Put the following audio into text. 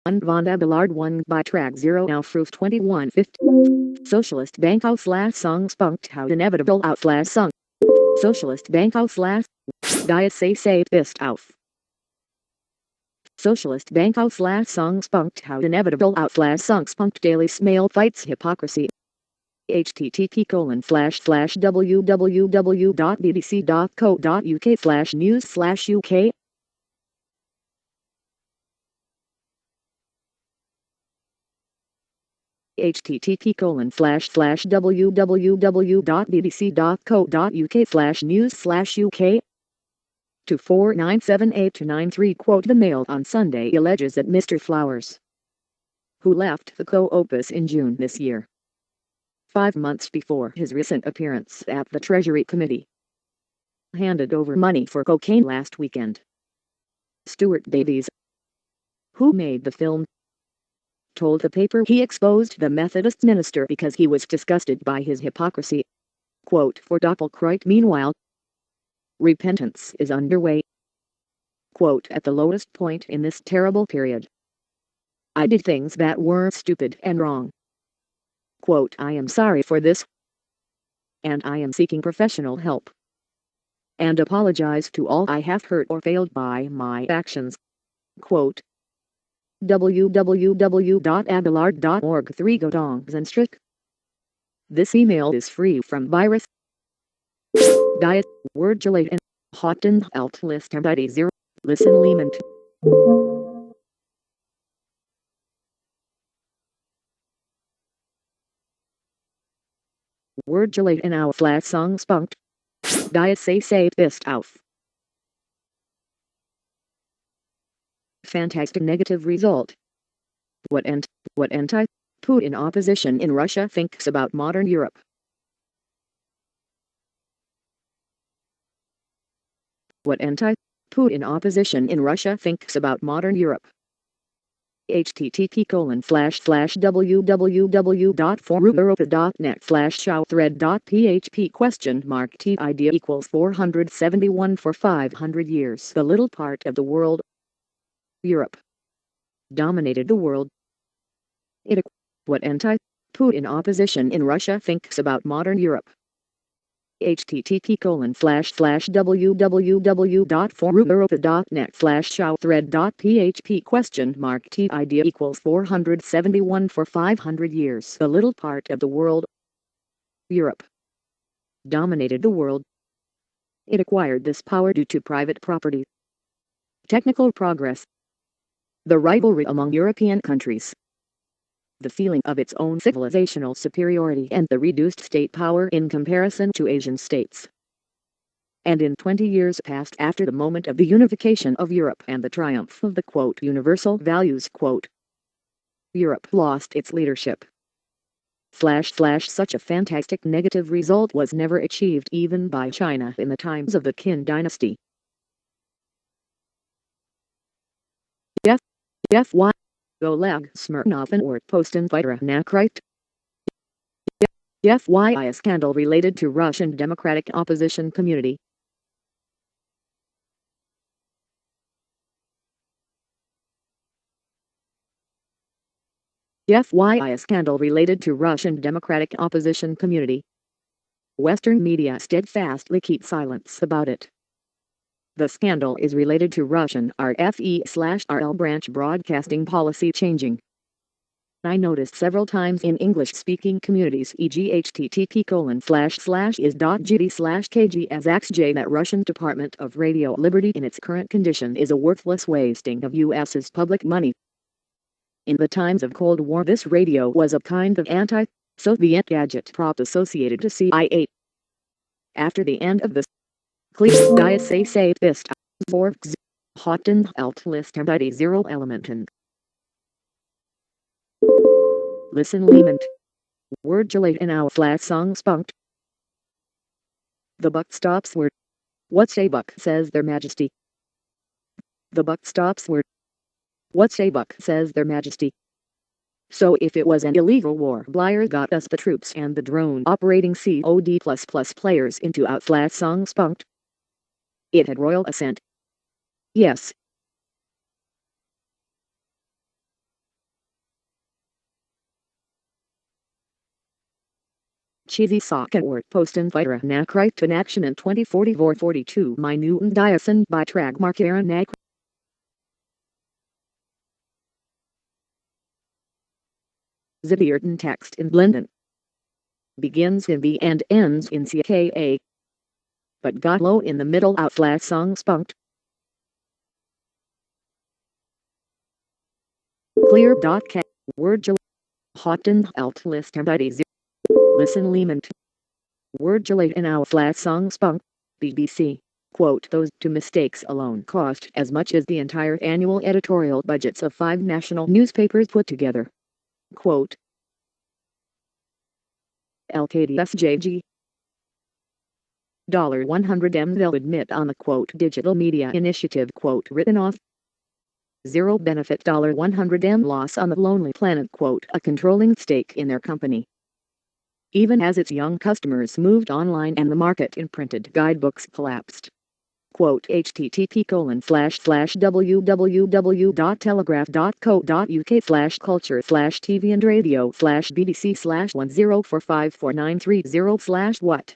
Von Abelard won by track 0 now Froof 2150. Socialist Bankhouse song spunked how inevitable out song. Socialist Bankhouse Diet say bist auf. Socialist Bankhouse song spunked how inevitable out song spunked daily smail fights hypocrisy. http://www.bbc.co.uk/news/uk http://www.bbc.co.uk/news/uk 24978-93 quote the Mail on Sunday alleges that Mr. Flowers, who left the Co-Opus in June this year, 5 months before his recent appearance at the Treasury Committee, handed over money for cocaine last weekend. Stuart Davies, who made the film, told the paper he exposed the Methodist minister because he was disgusted by his hypocrisy. Quote, for Doppelkreuz meanwhile, repentance is underway. Quote, at the lowest point in this terrible period, I did things that were stupid and wrong. Quote, I am sorry for this, and I am seeking professional help, and apologize to all I have hurt or failed by my actions. Quote, www.abelard.org 3 Godongs and Strick. This email is free from virus. Diet, word gelate and hotten alt list empty 0. Listen Lehman. Word gelate and our song spunked. Diet say bist auf. Fantastic negative result. What anti-Putin opposition in Russia thinks about modern Europe. What anti-Putin opposition in Russia thinks about modern Europe. http://www.foreuropa.net/showthread.php TID = 471 for 500 years. The little part of the world, Europe, dominated the world. What anti-Putin opposition in Russia thinks about modern Europe. http://www.foreuropa.net/showthread.php TID = 471 for 500 years. The little part of the world, Europe, dominated the world. It acquired this power due to private property, technical progress, the rivalry among European countries, the feeling of its own civilizational superiority and the reduced state power in comparison to Asian states. And in 20 years past after the moment of the unification of Europe and the triumph of the quote, universal values, quote, Europe lost its leadership. Such a fantastic negative result was never achieved even by China in the times of the Qin dynasty. F.Y. Oleg Smirnov and Ort Postin Vitra Nakrite. FYI, a scandal related to Russian Democratic Opposition Community. FYI, a scandal related to Russian Democratic Opposition Community. Western media steadfastly keep silence about it. The scandal is related to Russian RFE/RL branch broadcasting policy changing. I noticed several times in English-speaking communities e.g. http://is.gd/kg/xj that Russian Department of Radio Liberty in its current condition is a worthless wasting of U.S.'s public money. In the times of Cold War, this radio was a kind of anti-Soviet gadget prop associated to CIA. After the end of the Diet say bist for hotten alt list empty 0 elementen. Listen Lehman. Word gelate in our song spunked. The buck stops where. What's a buck, says their majesty. The buck stops where. What's a buck, says their majesty. So if it was an illegal war, Blair got us the troops and the drone operating COD++ players into out song spunked. It had royal assent. Yes. cheesy socket word post and vitra nacrite in action in 2044-42 my Newton Diason by track mark Aaron Nac. Zibierden text in Blenden. Begins in B and ends in CKA. But got low in the middle outflash song spunked. Clear.cat word Hotten alt list embodies. Listen Lehman. Word in our flat song spunk. BBC. Quote, those two mistakes alone cost as much as the entire annual editorial budgets of 5 national newspapers put together. Quote. LKDSJG. $100M they'll admit on the quote digital media initiative quote written off. Zero benefit $100M loss on the Lonely Planet quote a controlling stake in their company. Even as its young customers moved online and the market in printed guidebooks collapsed. Quote http://www.telegraph.co.uk/culture/TV and radio/BBC/10454930/what